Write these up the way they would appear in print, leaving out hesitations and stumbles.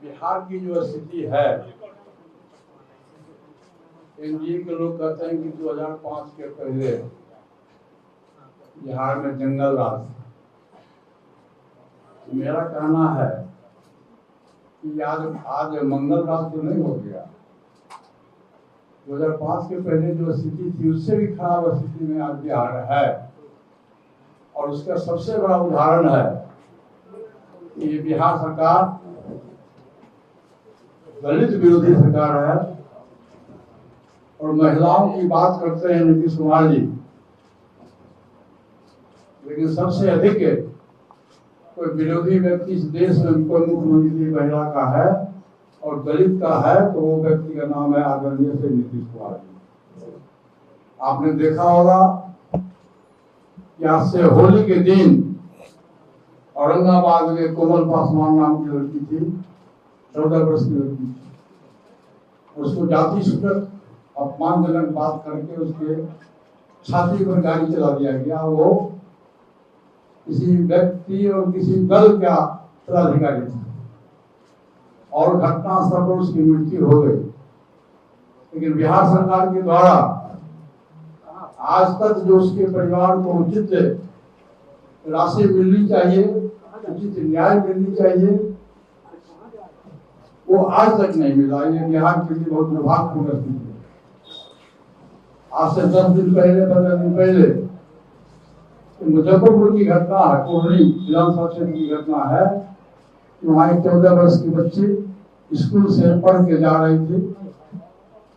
बिहार की जो स्थिति है, एनडीए के लोग कहते हैं कि 2005 के पहले बिहार में जंगल राज था। मेरा कहना है कि आज मंगल राज तो नहीं हो गया। 2005 के पहले जो स्थिति थी उससे भी खराब स्थिति में आज बिहार है, और उसका सबसे बड़ा उदाहरण है कि बिहार सरकार दलित विरोधी सरकार है, और महिलाओं की बात करते हैं नीतीश कुमार जी, लेकिन सबसे अधिक कोई विरोधी व्यक्ति इस देश में कोई मुख्यमंत्री महिला का है और दलित का है तो वो व्यक्ति का नाम है आदरणीय श्री नीतीश कुमार जी। आपने देखा होगा कि आज से होली के दिन औरंगाबाद में कोमल पासवान नाम की लड़की थी, 14 वर्ष की लड़की थी, उसको जाति सूचक अपमानजनक बात करके उसके छाती पर गाड़ी चला दिया गया। वो किसी व्यक्ति और किसी दल का पदाधिकारी था और घटनास्थल पर उसकी मृत्यु हो गई। लेकिन बिहार सरकार के द्वारा आज तक जो उसके परिवार को उचित राशि मिलनी चाहिए, उचित न्याय मिलनी चाहिए, वो आज तक नहीं मिला। ये बिहार के लिए बहुत दुर्भाग्यपूर्ण स्थिति है। आज से 10 दिन पहले 15 दिन पहले मुजफ्फरपुर की घटना है, कोहली विधानसभा क्षेत्र की घटना है। वहाँ एक 14 वर्ष की बच्ची स्कूल से पढ़ के जा रही थी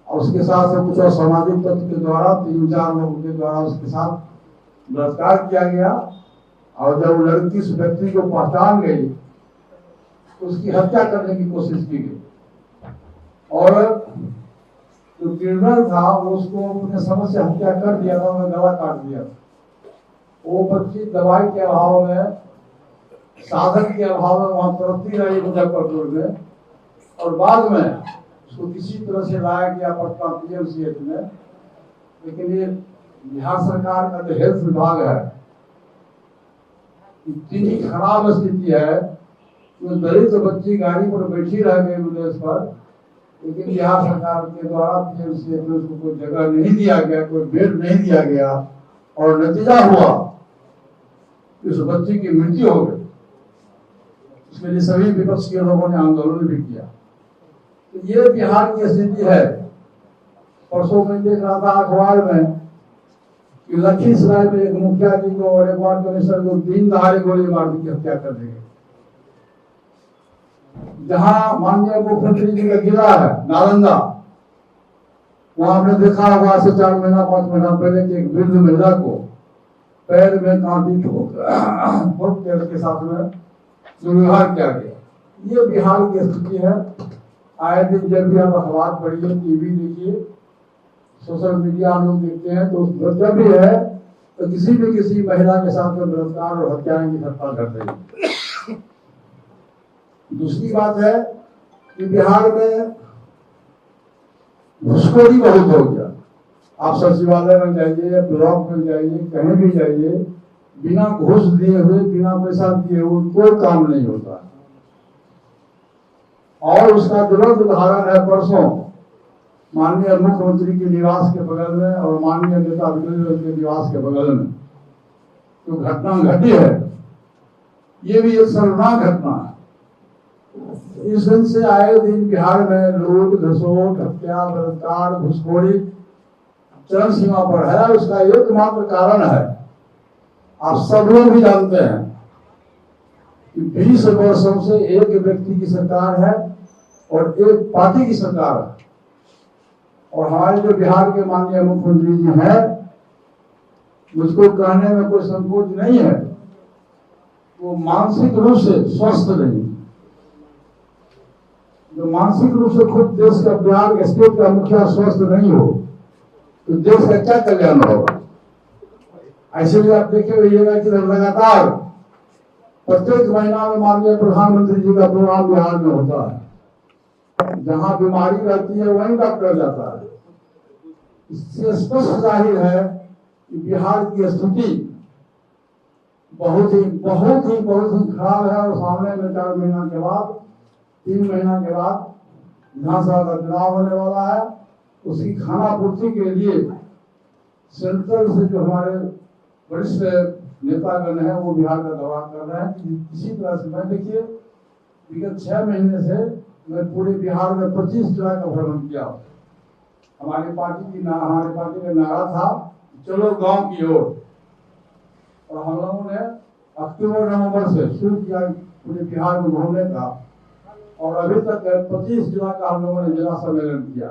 और उसके साथ कुछ असामाजिक तत्व के द्वारा 3-4 लोगों के द्वारा उसके साथ बलात्कार किया गया। और जब लड़की उस व्यक्ति को पहचान गई, उसकी हत्या करने की कोशिश की गई और जो क्रिमिनल था उसको अपने समझ से हत्या कर दिया था, उन्हें गला काट दिया। वो बच्ची दवाई के अभाव में, साधन के अभाव में वहां तड़पती रही मुजफ्फरपुर में, और बाद में उसको किसी तरह से लाया गया पटना पीएमसीएच में। लेकिन ये बिहार सरकार का जो हेल्थ विभाग है, इतनी खराब स्थिति है कि दलित बच्ची गाड़ी पर बैठी रह गई एम्बुलेंस पर, लेकिन बिहार सरकार के द्वारा पीएमसीएच में उसको कोई जगह नहीं दिया गया, कोई बेड नहीं दिया गया, और नतीजा हुआ उस बच्ची की मृत्यु हो गई। इसके लिए सभी विपक्ष के लोगों ने आंदोलन भी किया। तो ये बिहार की स्थिति है। परसों में देख रहा था अखबार में कि लखीसराय में एक मुखिया जी को और एक वार्ड कमिश्नर को दिन दहाड़े गोली मार दी, हत्या कर दी गई। जहां माननीय मुख्यमंत्री जी का जिला है नालंदा, वहां आपने देखा होगा से 4 महीना 5 महीना पहले कि एक वृद्ध महिला को पैर में कांटी ठोक के उसके साथ में दुर्व्यवहार किया गया। ये बिहार की स्थिति है। आए दिन जब भी आप अखबार पढ़िए, टीवी देखिए, सोशल मीडिया हम लोग देखते हैं, तो जब भी है तो किसी महिला के साथ में बलात्कार और हत्याएं की घटना घट रही है। दूसरी बात है कि बिहार में घुसखोरी बहुत हो गया। आप सचिवालय में जाइए, ब्लॉक में जाइए, कहीं भी जाइए, बिना घूस दिए हुए, बिना पैसा दिए हुए कोई काम नहीं होता। और उसका ज्वलंत उदाहरण है परसों माननीय मुख्यमंत्री के निवास के बगल में और माननीय नेता विरोधी दल के निवास के बगल में जो घटना घटी है, ये भी एक शर्मनाक घटना है। इस दिन से आए दिन बिहार में लूट, घसोट, हत्या, बलात्कार, घुसखोरी चरम सीमा पर है। उसका एकमात्र कारण है, आप सब लोग भी जानते हैं कि 20 वर्षों से एक व्यक्ति की सरकार है और एक पार्टी की सरकार है। और हमारे जो बिहार के माननीय मुख्यमंत्री जी हैं, मुझको कहने में कोई संकोच नहीं है, वो मानसिक रूप से स्वस्थ नहीं। जो मानसिक रूप से खुद देश का, बिहार स्टेट का मुखिया स्वस्थ नहीं हो तो देश का क्या कल्याण होगा। ऐसे भी आप देखे रहिएगा कि लगातार प्रत्येक महीना में माननीय प्रधानमंत्री जी का प्रोग्राम बिहार में होता है। जहां बीमारी रहती है वहीं डॉक्टर जाता है। इससे स्पष्ट जाहिर है कि बिहार की स्थिति बहुत ही खराब है। और सामने में 4 महीना के बाद 3 महीना के बाद विधानसभा का चुनाव होने वाला है। उसकी खानापूर्ति के लिए सेंट्रल से जो हमारे वरिष्ठ नेतागण है वो बिहार का दौरा कर रहे हैं कि इसी तरह से मैं देखिए विगत 6 महीने से मैं पूरे बिहार में 25 जिला का भ्रमण किया। हमारी पार्टी का नारा था चलो गांव की ओर, और हम लोगों ने अक्टूबर नवंबर से शुरू किया पूरे बिहार में घूमने का, और अभी तक 25 जिला का हम लोगों ने जिला सम्मेलन किया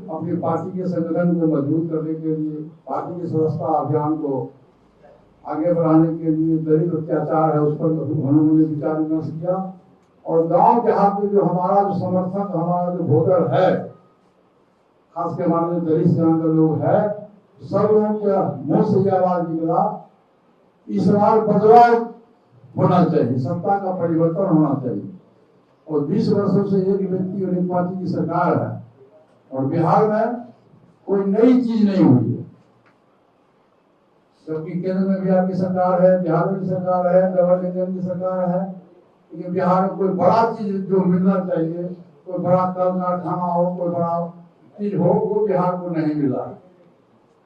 अपनी पार्टी के संगठन को मजबूत करने के लिए, पार्टी की सदस्यता अभियान को आगे बढ़ाने के लिए। दलित अत्याचार है उस पर उन्होंने विचार विमर्श किया, और गांव देहात में जो हमारा जो समर्थक हमारा जो वोटर है, खासकर हमारे जो दलित समाज के लोग है, सब लोगों के मुंह से यह आवाज निकला इस बार बदलाव होना चाहिए, सत्ता का परिवर्तन होना चाहिए। और 20 वर्षों से एक व्यक्ति और एक पार्टी की सरकार है, और बिहार में कोई नई चीज नहीं हुई है, जबकि केंद्र में भी आपकी सरकार है, बिहार में भी सरकार है, डबल इंजन की सरकार है, लेकिन बिहार में कोई बड़ा चीज जो मिलना चाहिए, कोई बड़ा कल कारखाना हो, कोई बड़ा चीज हो, वो बिहार को नहीं मिला।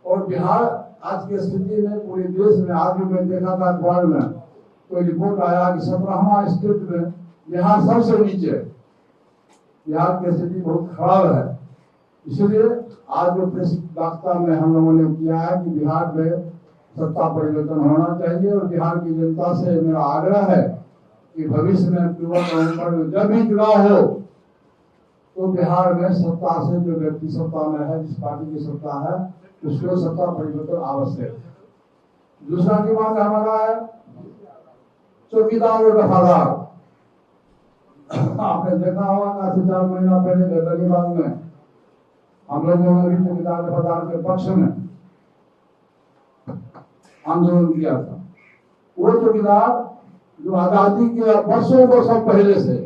और बिहार आज की स्थिति में पूरे देश में, आज भी मैं देखा था अखबार में कोई रिपोर्ट आया कि 17वां स्टेट में बिहार सबसे नीचे, बिहार की स्थिति बहुत खराब है। इसलिए आज जो प्रेस वार्ता में हम लोगों ने किया है कि बिहार में सत्ता परिवर्तन होना चाहिए, और बिहार की जनता से मेरा आग्रह है कि भविष्य में अक्टूबर नवंबर में जब भी चुनाव हो तो बिहार में सत्ता से जो व्यक्ति सत्ता में है, जिस पार्टी की सत्ता है, उसको सत्ता परिवर्तन आवश्यक है। दूसरा डिमांड हमारा है चौकीदार और वफादार। आपने देखा होगा कि 4 महीना पहले गदरीबाग में हम लोगों ने भी चौकीदार वफादार के पक्ष में आंदोलन किया था। वो चौकीदार जो आजादी के वर्षों पहले से,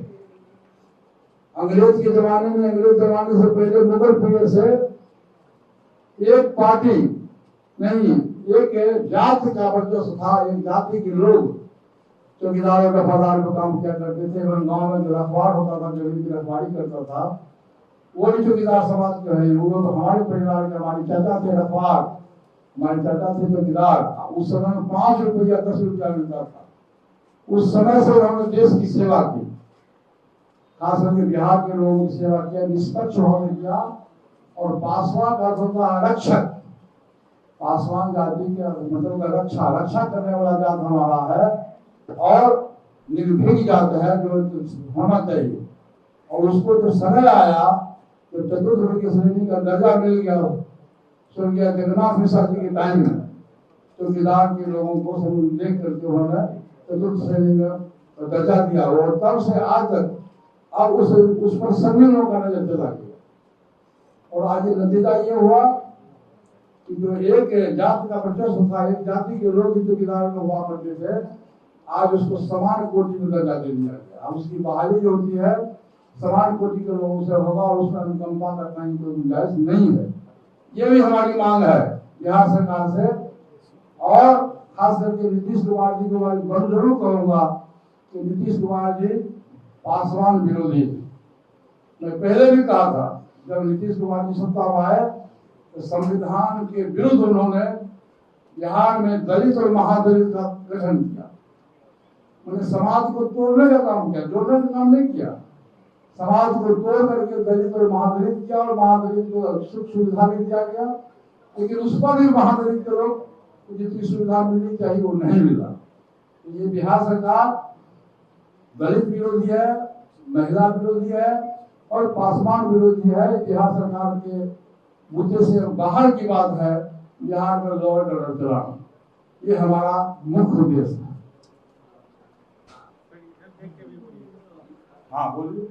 अंग्रेज के जमाने में, अंग्रेज जमाने से पहले, मुगल पीरियड से एक पार्टी नहीं, एक जाति का वर्चस्व था, एक जाति के लोग चौकीदार और वफादार को काम किया करते थे। गांव में जो रखवार होता था, जमीन की रखवारी करता था, वो भी चौकीदार समाज के है। वो तो हमारे परिवार के, हमारे चाचा थे रखवार, हमारे चाचा थे चौकीदार। उस समय में 5 रुपया 10 रुपया मिलता था। उस समय से उन्होंने देश की सेवा की, खास करके बिहार के लोगों की सेवा किया, निष्पक्ष होने किया। और पासवान का अर्थ होता है रक्षक, पासवान जाति के मतलब रक्षा करने वाला जात हमारा है, और निर्भीक जात है जो होना चाहिए। और उसको जो समय आया तो चतुर्थ वर्ग की श्रेणी का दर्जा मिल गया स्वर्गीय जगन्नाथ मिश्रा जी के टाइम में। चौकीदार के लोगों को देख करके उन्होंने चतुर्थ श्रेणी में दर्जा दिया, और तब से आज तक अब उस पर सभी लोगों का नजर चला गया। और आज ये नतीजा ये हुआ कि जो एक जाति का वर्चस्व था, एक जाति के लोग चौकीदार में हुआ करते थे, आज उसको समान कोटि में दर्जा दे दिया गया। अब उसकी बहाली जो होती है समान कोटि के लोगों से होगा, और उसमें अनुकंपा करना ही कोई गुंजाइश नहीं है। ये भी हमारी मांग है बिहार सरकार से। और खास करके नीतीश कुमार जी को मैं जरूर कहूंगा कि नीतीश कुमार जी पासवान विरोधी। मैं पहले भी कहा था, जब नीतीश कुमार जी सत्ता में आए तो संविधान के विरुद्ध उन्होंने बिहार में दलित और महादलित का गठन किया। उन्होंने समाज को तोड़ने का काम किया, जोड़ने का काम नहीं किया। समाज को तोड़ करके दलित और महादलित किया, और महादलित को सुख सुविधा भी दिया गया, लेकिन उस पर भी महादलित के लोग जितनी सुविधा मिलनी चाहिए वो नहीं मिला। तो ये बिहार सरकार दलित विरोधी है, महिला विरोधी है, और पासवान विरोधी है। बिहार सरकार के मुद्दे से बाहर की बात है बिहार में लॉ एंड ऑर्डर चलाना। ये हमारा मुख्य उद्देश्य है। हाँ बोलिए।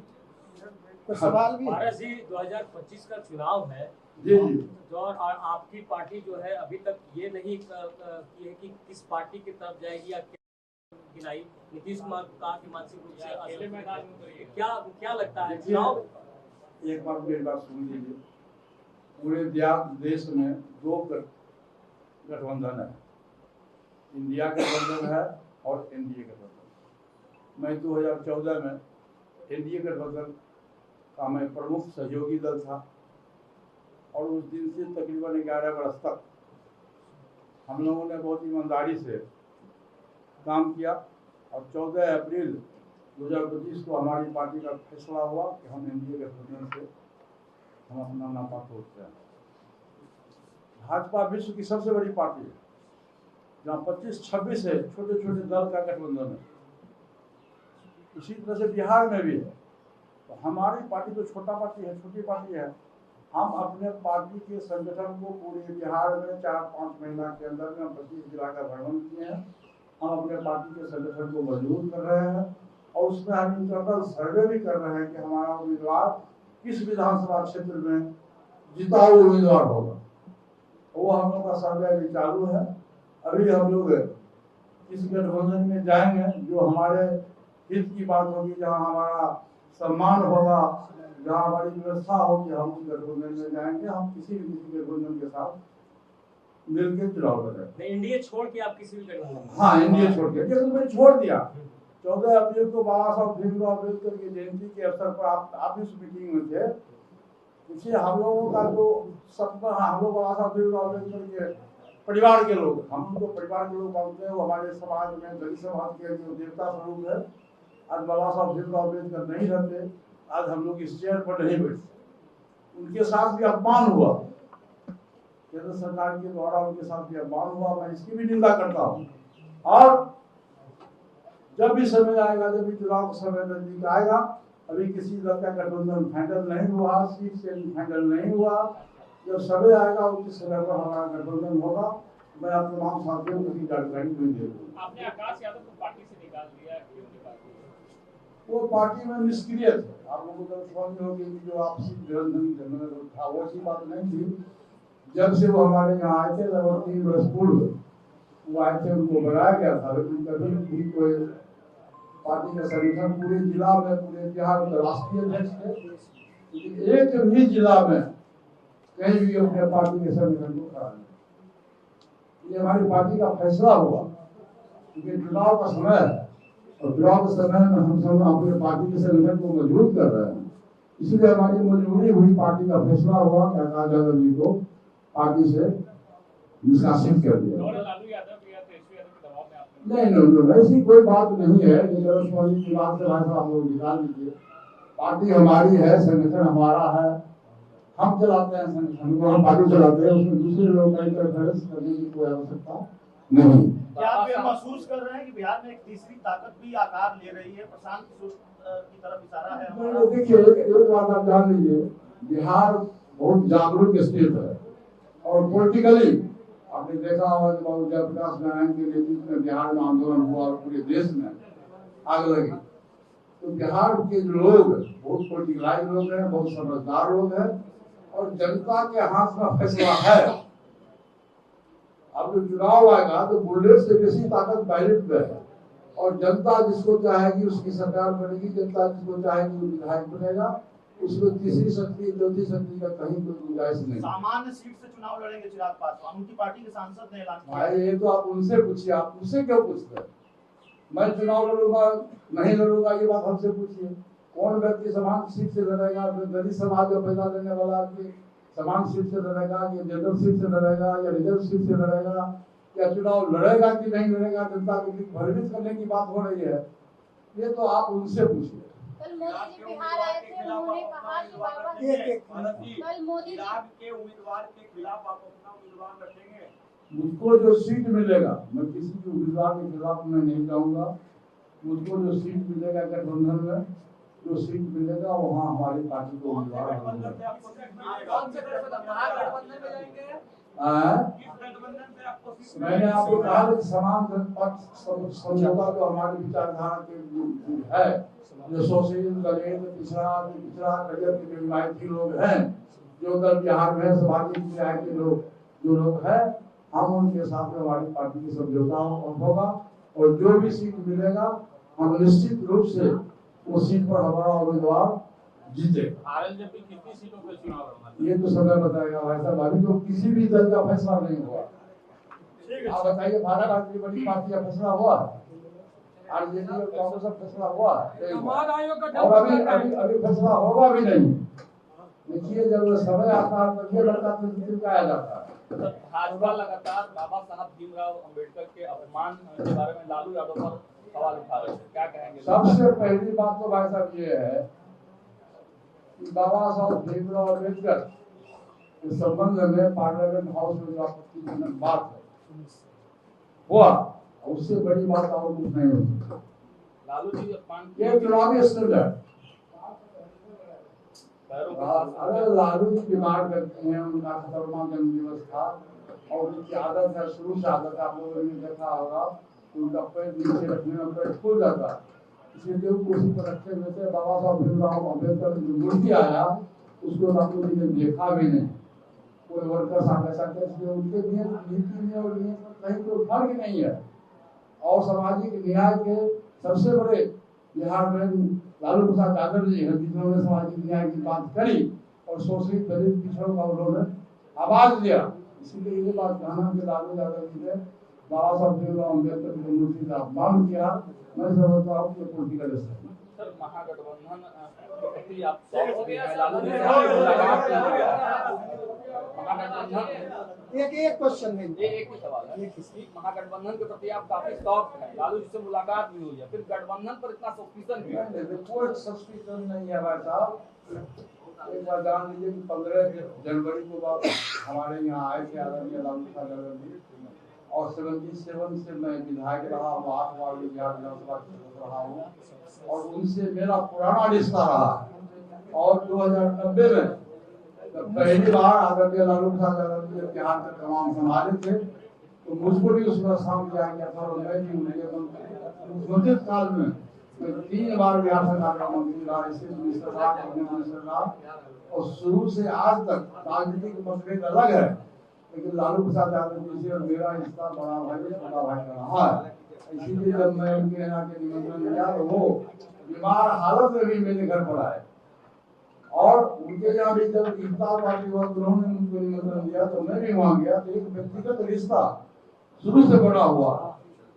सवाल भी 2025 का चुनाव है जी जी। जो और आपकी पार्टी जो है अभी तक ये नहीं की है कि किस पार्टी की तरफ जाएगी या गिनाई। नीतीश कुमार कहा कि मानसिक रूप से अकेले मैदान में क्या लगता है चुनाव? एक बार मेरी बात सुन लीजिए। पूरे देश में 2 गठबंधन है, इंडिया गठबंधन है और एनडीए गठबंधन। मैं 2014 में एनडीए गठबंधन का मैं प्रमुख सहयोगी दल था और उस दिन से तकरीबन 11 वर्ष तक हम लोगों ने बहुत ईमानदारी से काम किया और 14 अप्रैल 2025 को हमारी पार्टी का फैसला हुआ कि हम एनडीए गठबंधन से हम अपना नाता तोड़ते हैं। भाजपा विश्व की सबसे बड़ी पार्टी है, जहाँ 25-26 है छोटे छोटे दल का गठबंधन है। इसी तरह से बिहार में भी है। तो हमारी पार्टी तो छोटा पार्टी है, छोटी पार्टी है। हम अपने पार्टी के संगठन को पूरे बिहार में 4-5 महीना के अंदर में 25 जिला का भ्रमण किए हैं। हम अपने पार्टी के संगठन को मजबूत कर रहे हैं और उसमें हम इंटरनल सर्वे भी कर रहे हैं कि हमारा उम्मीदवार किस विधानसभा क्षेत्र में जीता हुआ उम्मीदवार होगा। वो हम लोग का सर्वे अभी चालू है। अभी हम लोग इस गठबंधन में जाएंगे जो हमारे हित की बात होगी, जहाँ हमारा सम्मान होगा, जहाँ हमारी व्यवस्था होगी, हम उस गठबंधन में जाएंगे। हम किसी भी गठबंधन के साथ मिलकर चुनाव लड़ेंगे। एनडीए छोड़ के आप किसी भी गठबंधन? हाँ, एनडीए छोड़ के, जैसे मैंने छोड़ दिया 14 अप्रैल को बाबा साहब भीमराव अम्बेडकर की जयंती के अवसर पर आप इस मीटिंग में थे। इसलिए हम लोगों का जो सपना, हम लोग बाबा साहब भीमराव अम्बेडकर के परिवार के लोग, हम उनको परिवार के लोग मानते हैं। वो हमारे समाज में दलित समाज के जो देवता स्वरूप है। आज बाबा साहब भीमराव अम्बेडकर नहीं रहते, आज हम लोग इस चेयर पर नहीं बैठते। उनके साथ भी अपमान हुआ, केंद्र सरकार के द्वारा उनके साथ भी अपमान हुआ। मैं इसकी भी निंदा करता हूँ। और जब भी समय आएगा, जब भी चुनाव का समय नजदीक आएगा, अभी किसी दल का गठबंधन फाइनल नहीं हुआ, सीट से फाइनल नहीं हुआ। जब समय आएगा उस समय पर हमारा गठबंधन होगा। मैं आप तमाम साथियों को भी जानकारी नहीं दे दूँगा। आपने आकाश यादव को पार्टी से निकाल दिया, क्यों निकाल दिया? वो पार्टी में निष्क्रिय थे। आप लोगों को समझ होगी कि जो आपसी गठबंधन था वो ऐसी बात नहीं थी। जब से वो हमारे यहाँ आए थे, लगभग 3 वर्ष पूर्व वो आए थे, उनको बनाया गया था। लेकिन कभी भी कोई पार्टी का संगठन पूरे जिला में, पूरे बिहार में राष्ट्रीय अध्यक्ष थे, लेकिन एक भी जिला में कहीं भी अपने पार्टी के संगठन को खड़ा नहीं। ये हमारी पार्टी का फैसला हुआ क्योंकि चुनाव का समय है और चुनाव के समय में हम सब अपने पार्टी के संगठन को मजबूत कर रहे हैं। इसलिए हमारी मजबूरी हुई, पार्टी का फैसला हुआ कि आकाश यादव जी को पार्टी से निष्कासित कर दिया। नहीं, ऐसी कोई बात नहीं है। विभाग से भाषा हम लोग निकाल दीजिए। पार्टी हमारी है, संगठन हमारा है, हम चलाते हैं संगठन को, हम पार्टी चलाते हैं। उसमें दूसरे लोग का इंटरफेरेंस करने की कोई आवश्यकता नहीं। क्या आप ये महसूस कर रहे हैं कि बिहार में एक तीसरी ताकत भी आकार ले रही है? प्रशांत की तरफ इशारा है। देखिए, एक बात आप जान लीजिए, बिहार बहुत जागरूक स्टेट है और पॉलिटिकली आपने देखा होगा कि बाबू जयप्रकाश नारायण के नेतृत्व में बिहार में आंदोलन हुआ और पूरे देश में आग लगी। तो बिहार के लोग बहुत पॉलिटिकलाइज लोग हैं, बहुत समझदार लोग हैं और जनता के हाथ में फैसला है। अब जो चुनाव आएगा तो बुलेट से बेसी ताकत बैलेट में है और जनता जिसको चाहेगी उसकी सरकार बनेगी, जनता जिसको चाहेगी वो विधायक बनेगा। उसमें तीसरी शक्ति, चौथी शक्ति का कहीं कोई गुंजाइश नहीं। सामान्य सीट से चुनाव लड़ेंगे चिराग पासवान, उनकी पार्टी के सांसद ने ऐलान किया। भाई ये तो आप उनसे पूछिए, आप मुझसे क्यों पूछते हैं? मैं चुनाव लड़ूंगा नहीं लड़ूंगा ये बात हमसे पूछिए। कौन व्यक्ति समान सीट से लड़ेगा? दलित समाज का पैदा देने वाला कि समान सीट से लड़ेगा, या जनरल सीट से लड़ेगा, या रिजर्व सीट से लड़ेगा, या चुनाव लड़ेगा कि नहीं लड़ेगा? जनता को भयभीत करने की बात हो रही है, ये तो आप उनसे पूछिए। कल मोदी जी बिहार आए थे, उन्होंने कहा कि बाबा कल मोदी के उम्मीदवार के खिलाफ आप अपना उम्मीदवार रखेंगे। मुझको जो सीट मिलेगा, मैं किसी के उम्मीदवार के खिलाफ मैं नहीं जाऊंगा। मुझको जो सीट मिलेगा गठबंधन में, जो सीट मिलेगा वहाँ हमारी पार्टी को उम्मीदवार मैंने आपको कहा कि समान समझौता जो हमारी विचारधारा के है, जो सोशलिस्ट दलित पिछड़ा करियर के जो रिवायती लोग हैं, जो दल बिहार में समाजिक न्याय के लोग जो लोग हैं, हम उनके साथ में हमारी पार्टी की समझौता होगा और जो भी सीट मिलेगा हम निश्चित रूप से उस सीट पर हमारा उम्मीदवार जीते। कितनी सीटों पर चुनाव होगा ये तो समय बताएगा भाई साहब। अभी तो किसी भी दल का फैसला नहीं हुआ। आप बताइए, भारत की बड़ी पार्टी का फैसला हुआ? आरजेडी और कांग्रेस का फैसला हुआ है समाज आयोग का और अभी अभी अभी फैसला होगा भी नहीं। देखिए जब समय आता है तो ये लड़का तो चिपकाया जाता है। भाजपा लगातार बाबा साहब भीमराव अंबेडकर के अपमान के बारे में लालू यादव पर सवाल उठा रहे हैं, क्या कहेंगे? सबसे पहली बात तो भाई साहब ये है कि बाबा साहब भीमराव अम्बेडकर के संबंध में पार्लियामेंट हाउस में जो आपत्तिजनक बात है हुआ, उससे बड़ी बात और कुछ नहीं होती। लालू जी अपमान ये चुनावी स्टैंडर्ड अगर लालू जी बीमार करते हैं, उनका 70वां जन्म दिवस था और उनकी आदत है, शुरू से आदत है, आप लोगों ने देखा होगा उनका पैर नीचे रखने में पैर फूल जाता, इसलिए कुर्सी पर रखे हुए थे। बाबा साहब भीमराव अम्बेडकर की मूर्ति आया उसको लालू जी ने देखा भी नहीं, कोई वर्कर साथ सकते, इसलिए उनके नीति में और नियत में कहीं कोई फर्क नहीं है। और सामाजिक न्याय के सबसे बड़े बिहार में लालू प्रसाद यादव जी हैं, जिन्होंने सामाजिक न्याय की बात करी और शोषित दलित पिछड़ों का उन्होंने आवाज दिया। इसीलिए ये बात कहना कि लालू यादव जी ने बाबा साहब भीमराव अम्बेडकर की मूर्ति का अपमान किया, मैं समझता हूँ कि पॉलिटिकल सर महागठबंधन आप लालू जी एक क्वेश्चन है, एक ही सवाल है कि महागठबंधन के प्रति आप काफी सॉफ्ट हैं, लालू जी से मुलाकात भी हुई है, फिर गठबंधन पर इतना सस्पिशन क्यों है? कोई सस्पिशन नहीं है भाई साहब। एक बार जान लीजिए कि 15 जनवरी को हमारे यहाँ आए थे आदरणीय लालू प्रसाद यादव जी और 77 से मैं विधायक रहा हूँ, 8 बार बिहार विधानसभा सदस्य रहा हूँ और उनसे मेरा पुराना रिश्ता रहा। और 2090 में पहली बार आदरणीय लालू प्रसाद यादव जी बिहार का तमाम संभाले थे तो मुझको भी उसमें शामिल किया गया था और मैं भी उनके मुद्दे काल में 3 बार बिहार सरकार का मंत्री रहा, स्टेट मिनिस्टर रहा, कैबिनेट मिनिस्टर रहा और शुरू से आज तक राजनीतिक मतभेद अलग है लेकिन लालू प्रसाद यादव जी से और मेरा रिश्ता बड़ा भाई का रहा है। इसीलिए जब मैं उनके यहाँ के निमंत्रण मिला तो वो बीमार हालत में भी मेरे घर पर आए और उनके यहाँ भी जब इफ्तार पार्टी हुआ तो उन्होंने उनको निमंत्रण दिया तो मैं भी वहाँ गया। तो एक व्यक्तिगत रिश्ता शुरू से बड़ा हुआ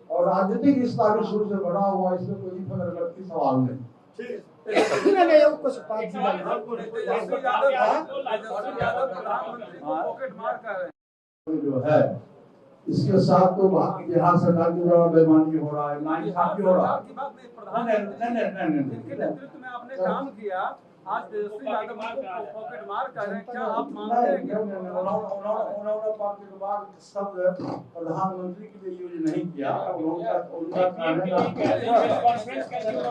और राजनीतिक रिश्ता भी शुरू से बड़ा हुआ, इसमें कोई फर्क की सवाल नहीं। जो है इसके साथ तो बिहार सरकार की द्वारा बेईमानी हो रहा है, नाइंसाफी हो रहा है। नेतृत्व में आपने काम किया, आज तेजस्वी यादव को पॉकेट मार कर रहे हैं, क्या आप मानते हैं कि उन्होंने पॉकेट मार शब्द प्रधानमंत्री के लिए यूज नहीं किया?